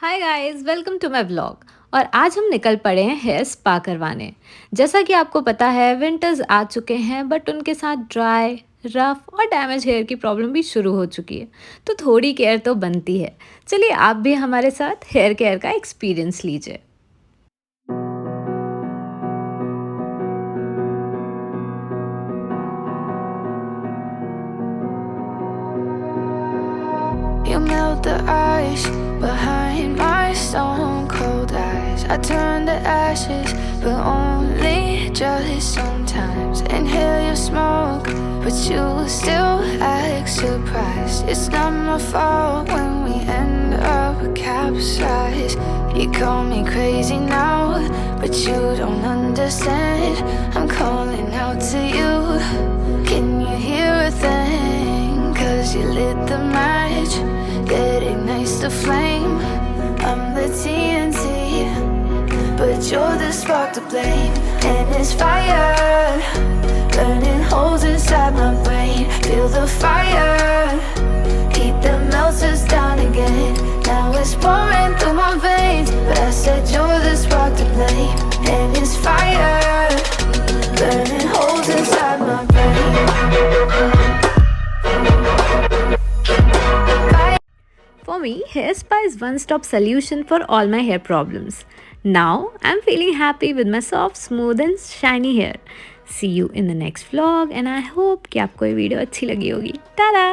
Hi guys, welcome to my vlog. और आज हम निकल पड़े हैं हेयर स्पा करवाने। जैसा कि आपको पता है विंटर्स आ चुके हैं, बट उनके साथ ड्राई, रफ और डैमेज हेयर की प्रॉब्लम भी शुरू हो चुकी है। तो थोड़ी केयर तो बनती है। चलिए आप भी हमारे साथ हेयर केयर का एक्सपीरियंस लीजिए। You melt the ice behind my stone cold eyes. I turn to ashes, but only just sometimes. Inhale your smoke, but you still act surprised. It's not my fault when we end up capsized. You call me crazy now, but you don't understand. I'm calling out to you. Can you hear a thing? 'Cause you lit the match that ignites the flame. I'm the TNT, but you're the spark to blame. And it's fire, burning holes inside my brain. Feel the fire, heat that melts us down again. Now it's pouring through my veins, but I said you're the spark to blame. And it's fire, burning holes inside my brain. For me, hair spa is one-stop solution for all my hair problems. Now I'm feeling happy with my soft, smooth and shiny hair. See you in the next vlog and I hope कि आपको ये video अच्छी लगी होगी। Ta-da!